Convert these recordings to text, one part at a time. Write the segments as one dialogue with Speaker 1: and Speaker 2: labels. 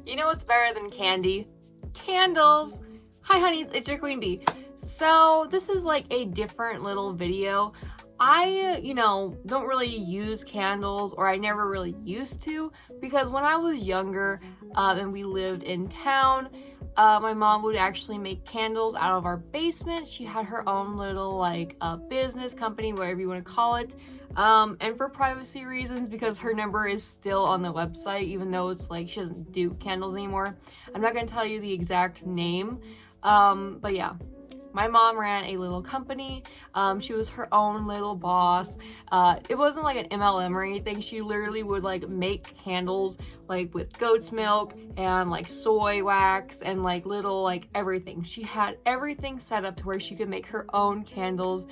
Speaker 1: You know what's better than candy? Candles! Hi honeys, it's your Queen Bee. So this is like a different little video. I, don't really use candles, or I never really used to, because when I was younger and we lived in town, my mom would actually make candles out of our basement. She had her own little business company, whatever you want to call it. And for privacy reasons, because her number is still on the website, even though it's like she doesn't do candles anymore. I'm not going to tell you the exact name. But yeah. My mom ran a little company. She was her own little boss. It wasn't like an MLM or anything. She literally would like make candles like with goat's milk and like soy wax and like little like everything. She had everything set up to where she could make her own candles,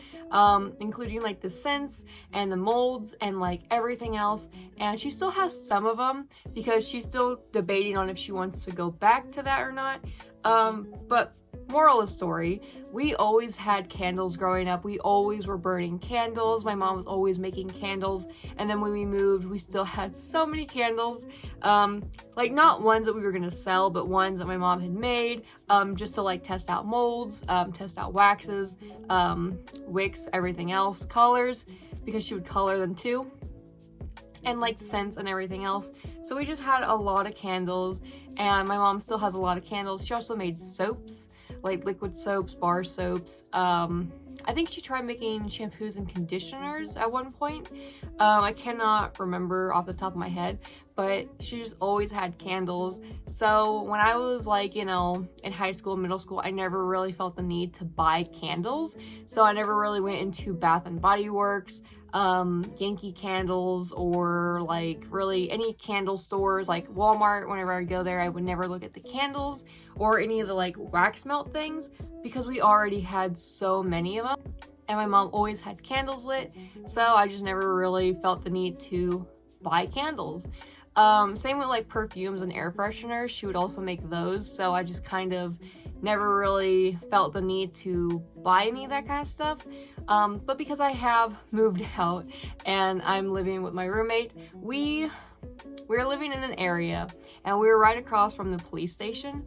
Speaker 1: including like the scents and the molds and like everything else. And she still has some of them because she's still debating on if she wants to go back to that or not. But moral of the story, we always had candles growing up. We always were burning candles. My mom was always making candles. And then when we moved, we still had so many candles. Like not ones that we were gonna sell, but ones that my mom had made, just to like test out molds, test out waxes, wicks, everything else, colors, because she would color them too. And like scents and everything else. So we just had a lot of candles, and my mom still has a lot of candles. She also made soaps, like liquid soaps, bar soaps. I think she tried making shampoos and conditioners at one point. I cannot remember off the top of my head, but she just always had candles. So when I was like, in high school, middle school, I never really felt the need to buy candles. So I never really went into Bath and Body Works, Yankee Candles, or like really any candle stores like Walmart. Whenever I go there, I would never look at the candles or any of the like wax melt things, because we already had so many of them, and my mom always had candles lit, so I just never really felt the need to buy candles. Same with like perfumes and air fresheners. She would also make those, so I just kind of never really felt the need to buy any of that kind of stuff. But because I have moved out and I'm living with my roommate, we're living in an area, and we were right across from the police station,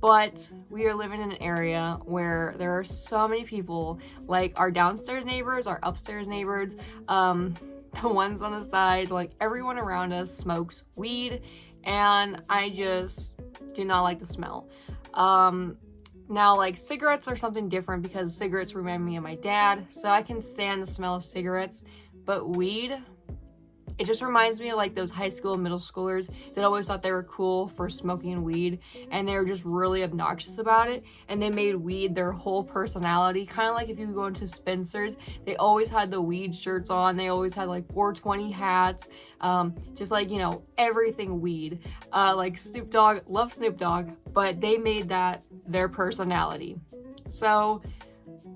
Speaker 1: but we are living in an area where there are so many people, like our downstairs neighbors, our upstairs neighbors, the ones on the side, like everyone around us smokes weed, and I just do not like the smell. Now, like, cigarettes are something different, because cigarettes remind me of my dad, so I can stand the smell of cigarettes, but weed, it just reminds me of like those high school and middle schoolers that always thought they were cool for smoking weed, and they were just really obnoxious about it, and they made weed their whole personality. Kind of like if you go into Spencer's, they always had the weed shirts on, they always had like 420 hats, just like, everything weed. Like Snoop Dogg, love Snoop Dogg, but they made that their personality. So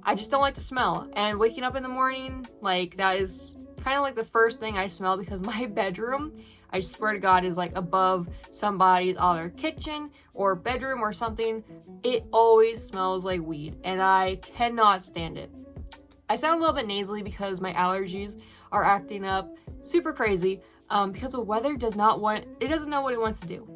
Speaker 1: I just don't like the smell, and waking up in the morning, like, that is kind of like the first thing I smell, because my bedroom, I swear to God, is like above somebody's other kitchen or bedroom or something. It always smells like weed, and I cannot stand it. I sound a little bit nasally because my allergies are acting up super crazy, because the weather doesn't know what it wants to do.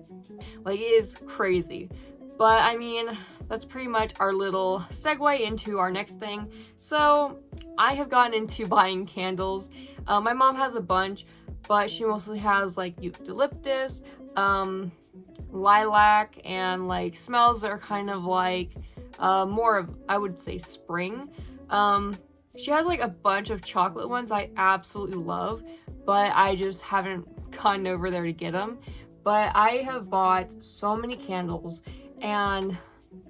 Speaker 1: Like, it is crazy. But I mean, that's pretty much our little segue into our next thing. So I have gotten into buying candles. My mom has a bunch, but she mostly has like eucalyptus, lilac, and like smells that are kind of like more of, I would say, spring. She has like a bunch of chocolate ones I absolutely love, but I just haven't gotten over there to get them. But I have bought so many candles, and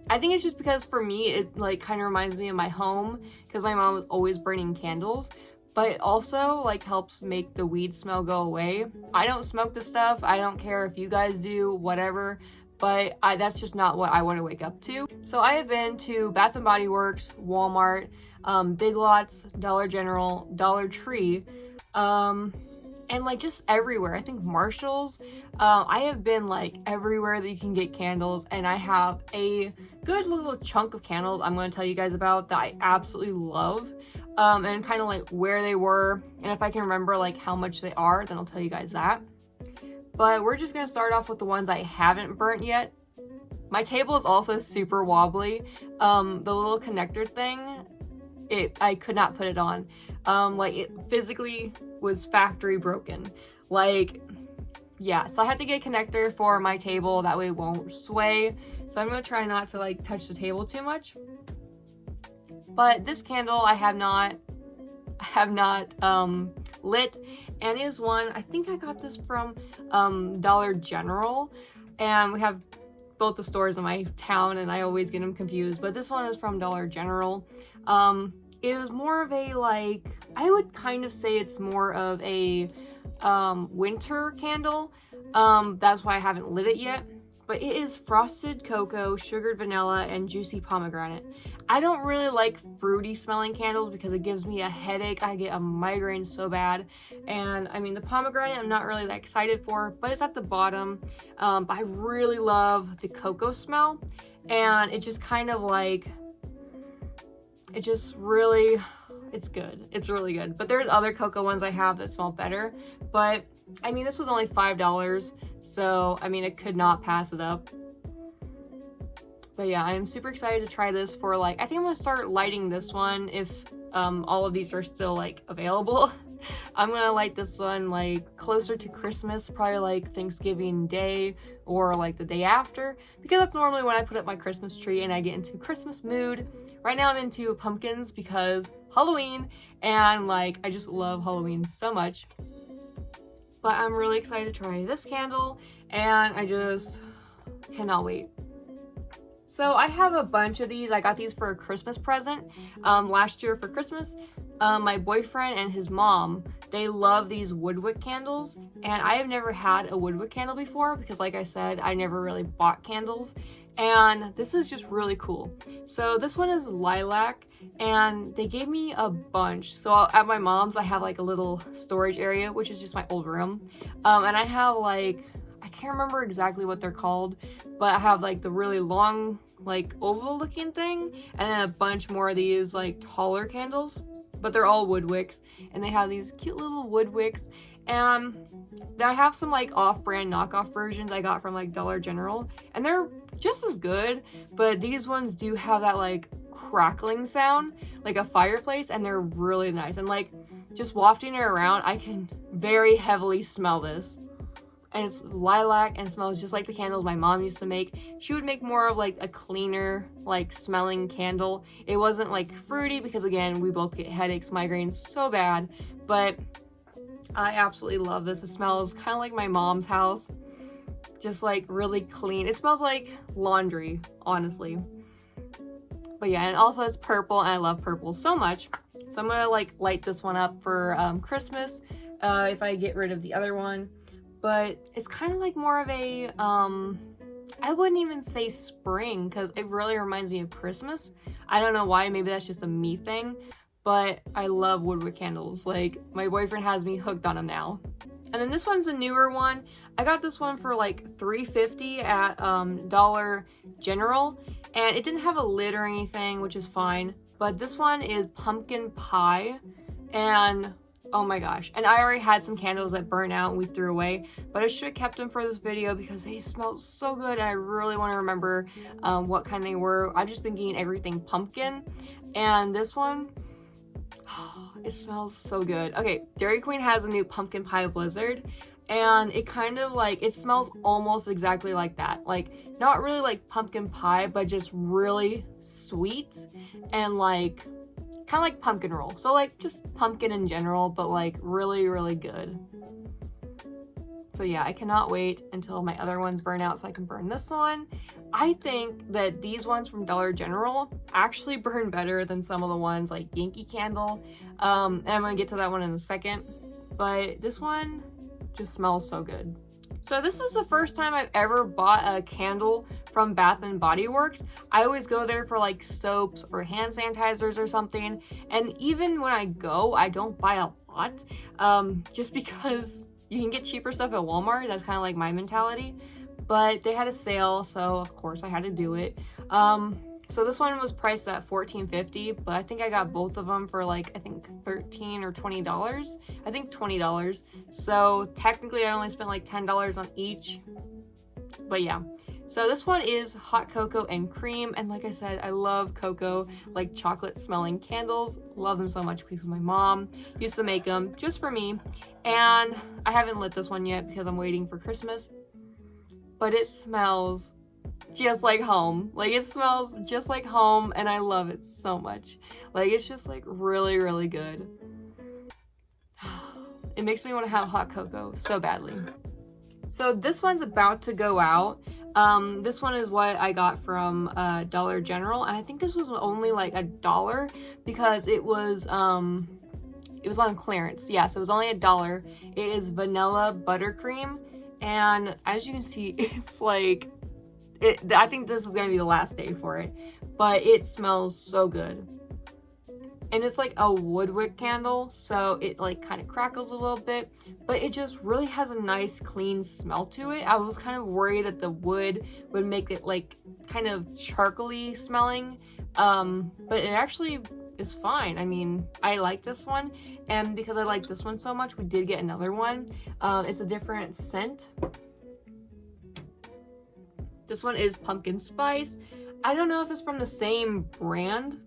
Speaker 1: I think it's just because for me it like kind of reminds me of my home, because my mom was always burning candles, but it also like helps make the weed smell go away. I don't smoke the stuff, I don't care if you guys do, whatever, but that's just not what I want to wake up to. So I have been to Bath and Body Works, Walmart, Big Lots, Dollar General, Dollar Tree, and like just everywhere. I think Marshall's. I have been like everywhere that you can get candles, and I have a good little chunk of candles I'm going to tell you guys about that I absolutely love, and kind of like where they were, and if I can remember like how much they are, then I'll tell you guys that. but we're just gonna start off with the ones I haven't burnt yet. My table is also super wobbly. The little connector thing, I could not put it on. Like it physically was factory broken. Like, yeah, so I had to get a connector for my table, that way it won't sway. So I'm gonna try not to like touch the table too much. But this candle I have not lit, and is one, I think I got this from Dollar General, and we have both the stores in my town and I always get them confused, but this one is from Dollar General. It was more of a, like, I would kind of say it's more of a winter candle. That's why I haven't lit it yet. But it is frosted cocoa, sugared vanilla, and juicy pomegranate. I don't really like fruity smelling candles because it gives me a headache. I get a migraine so bad. And I mean, the pomegranate I'm not really that excited for, but it's at the bottom. But I really love the cocoa smell. And it just kind of like, it just really, it's good. It's really good. But there's other cocoa ones I have that smell better. But I mean, this was only $5. So, I mean, I could not pass it up. But yeah, I'm super excited to try this for like, I think I'm gonna start lighting this one if all of these are still like available. I'm gonna light this one like closer to Christmas, probably like Thanksgiving Day or like the day after, because that's normally when I put up my Christmas tree and I get into Christmas mood. Right now I'm into pumpkins because Halloween, and like I just love Halloween so much. But I'm really excited to try this candle, and I just cannot wait. So I have a bunch of these. I got these for a Christmas present last year for Christmas. My boyfriend and his mom, they love these woodwick candles, and I have never had a woodwick candle before because, like I said, I never really bought candles, and this is just really cool. So this one is lilac, and they gave me a bunch. So at my mom's I have like a little storage area, which is just my old room, and I have like, I can't remember exactly what they're called, but I have like the really long like oval looking thing, and then a bunch more of these like taller candles, but they're all wood wicks, and they have these cute little wood wicks. And I have some like off-brand knockoff versions I got from like Dollar General, and they're just as good, but these ones do have that like crackling sound like a fireplace, and they're really nice. And like just wafting it around, I can very heavily smell this. And it's lilac and smells just like the candles my mom used to make. She would make more of like a cleaner, like smelling candle. It wasn't like fruity because again, we both get headaches, migraines so bad, but I absolutely love this. It smells kind of like my mom's house, just like really clean. It smells like laundry, honestly. But yeah, and also it's purple, and I love purple so much. So I'm gonna like light this one up for Christmas if I get rid of the other one. But it's kind of like more of a, I wouldn't even say spring, because it really reminds me of Christmas. I don't know why, maybe that's just a me thing, but I love woodwick candles. Like, my boyfriend has me hooked on them now. And then this one's a newer one. I got this one for like $3.50 at Dollar General, and it didn't have a lid or anything, which is fine. But this one is pumpkin pie, and oh my gosh. And I already had some candles that burned out and we threw away, but I should have kept them for this video because they smelled so good, and I really want to remember what kind they were. I've just been getting everything pumpkin, and this one, it smells so good. Okay, Dairy Queen has a new pumpkin pie blizzard, and it kind of like, it smells almost exactly like that. Like, not really like pumpkin pie, but just really sweet and like kind of like pumpkin roll. So like just pumpkin in general, but like really, really good. So yeah, I cannot wait until my other ones burn out so I can burn this one. I think that these ones from Dollar General actually burn better than some of the ones like Yankee Candle. And I'm gonna get to that one in a second, but this one just smells so good. So this is the first time I've ever bought a candle from Bath & Body Works. I always go there for like soaps or hand sanitizers or something. And even when I go, I don't buy a lot, just because you can get cheaper stuff at Walmart. That's kind of like my mentality. But they had a sale, so of course I had to do it. So this one was priced at $14.50, but I think I got both of them for like, I think $13 or $20. I think $20. So technically I only spent like $10 on each, but yeah. So this one is hot cocoa and cream, and like I said, I love cocoa, like chocolate smelling candles. Love them so much because my mom used to make them just for me, and I haven't lit this one yet because I'm waiting for Christmas, but it smells just like home. Like, it smells just like home, and I love it so much. Like, it's just like really, really good. It makes me want to have hot cocoa so badly. So this one's about to go out. This one is what I got from Dollar General, and I think this was only like $1 because it was on clearance. Yeah, so it was only $1. It is vanilla buttercream, and as you can see, it's like, I think this is gonna be the last day for it, but it smells so good. And it's like a wood wick candle, so it like kind of crackles a little bit, but it just really has a nice clean smell to it. I was kind of worried that the wood would make it like kind of charcoaly smelling, but it actually is fine. I mean, I like this one, and because I like this one so much, we did get another one. It's a different scent. This one is pumpkin spice. I don't know if it's from the same brand,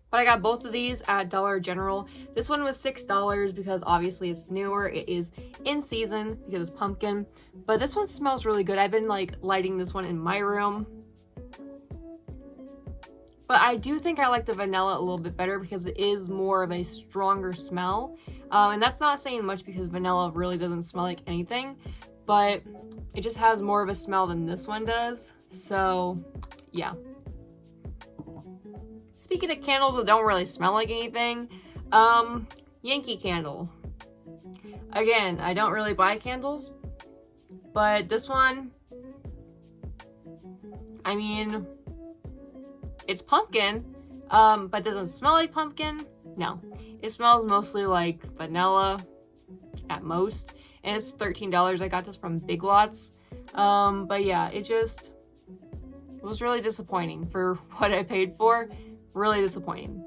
Speaker 1: but I got both of these at Dollar General. This one was $6 because obviously it's newer. It is in season because it's pumpkin, but this one smells really good. I've been like lighting this one in my room. But I do think I like the vanilla a little bit better because it is more of a stronger smell. And that's not saying much because vanilla really doesn't smell like anything, but it just has more of a smell than this one does. So yeah. Speaking of candles that don't really smell like anything, Yankee Candle. Again, I don't really buy candles, but this one, I mean, it's pumpkin, but doesn't smell like pumpkin. No, it smells mostly like vanilla at most, and it's $13. I got this from Big Lots. But yeah, it was really disappointing for what I paid for. Really disappointing.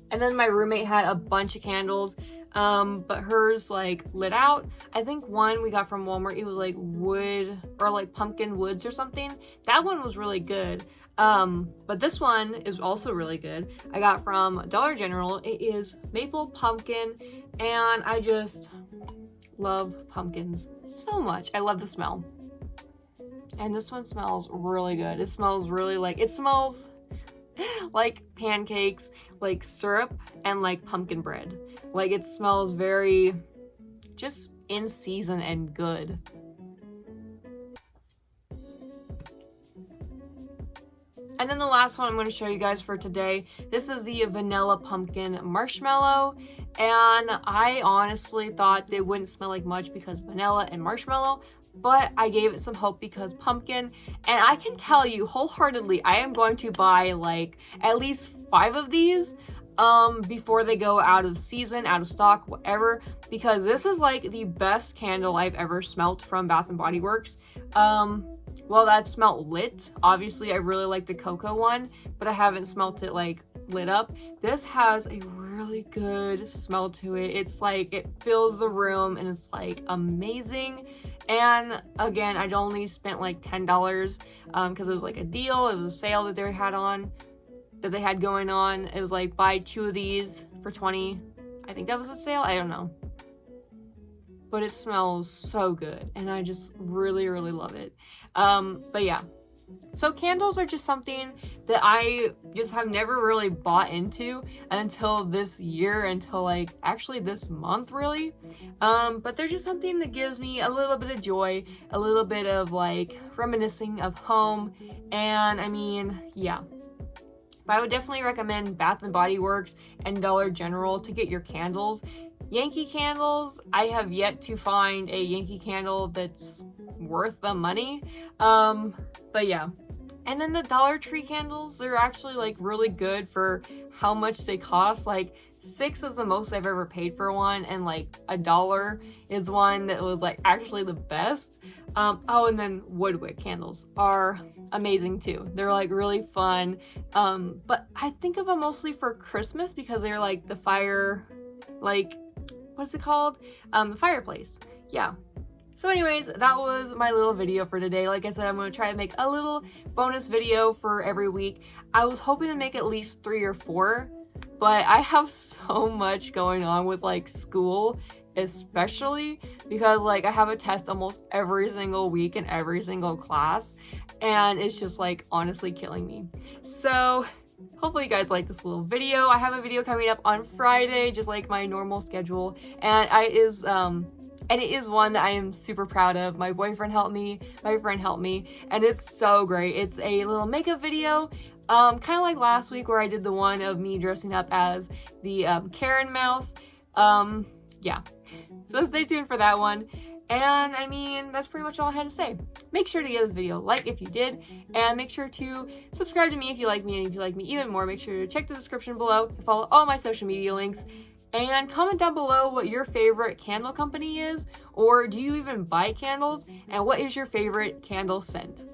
Speaker 1: And then my roommate had a bunch of candles, but hers like lit out. I think one we got from Walmart, it was like wood or like pumpkin woods or something. That one was really good. But this one is also really good. I got from Dollar General. It is maple pumpkin, and I just love pumpkins so much. I love the smell. And this one smells really good. It smells really like, it smells like pancakes, like syrup, and like pumpkin bread. Like, it smells very just in season and good. And then the last one I'm going to show you guys for today, this is the vanilla pumpkin marshmallow. And I honestly thought they wouldn't smell like much because vanilla and marshmallow, but I gave it some hope because pumpkin, and I can tell you wholeheartedly, I am going to buy like at least 5 of these before they go out of season, out of stock, whatever, because this is like the best candle I've ever smelt from Bath & Body Works. Well, I've smelt lit. Obviously, I really like the cocoa one, but I haven't smelt it like lit up. This has a really good smell to it. It's like, it fills the room, and it's like amazing. And again, I'd only spent like $10 because it was like a deal. It was a sale that they had going on. It was like buy 2 of these for $20. I think that was a sale. I don't know. But it smells so good, and I just really, really love it. But yeah. So candles are just something that I just have never really bought into until this year, until like actually this month really. But they're just something that gives me a little bit of joy, a little bit of like reminiscing of home. And I mean, yeah. But I would definitely recommend Bath & Body Works and Dollar General to get your candles. Yankee candles, I have yet to find a Yankee candle that's worth the money. But yeah. And then the Dollar Tree candles, they're actually like really good for how much they cost. Like, $6 is the most I've ever paid for one, and like $1 is one that was like actually the best. Oh, and then woodwick candles are amazing too. They're like really fun. But I think of them mostly for Christmas because they're like the fire, like, what's it called? The fireplace. Yeah. So anyways, that was my little video for today. Like I said, I'm going to try to make a little bonus video for every week. I was hoping to make at least 3 or 4, but I have so much going on with like school, especially because like I have a test almost every single week in every single class, and it's just like honestly killing me. So hopefully you guys like this little video. I have a video coming up on Friday, just like my normal schedule, and it is one that I am super proud of. My boyfriend helped me, my friend helped me, and it's so great. It's a little makeup video, kind of like last week where I did the one of me dressing up as the Karen mouse. Yeah, so stay tuned for that one. And I mean, that's pretty much all I had to say. Make sure to give this video a like if you did, and make sure to subscribe to me if you like me, and if you like me even more, make sure to check the description below and follow all my social media links. And comment down below what your favorite candle company is, or do you even buy candles, and what is your favorite candle scent?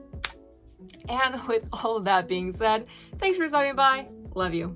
Speaker 1: And with all of that being said, thanks for stopping by. Love you.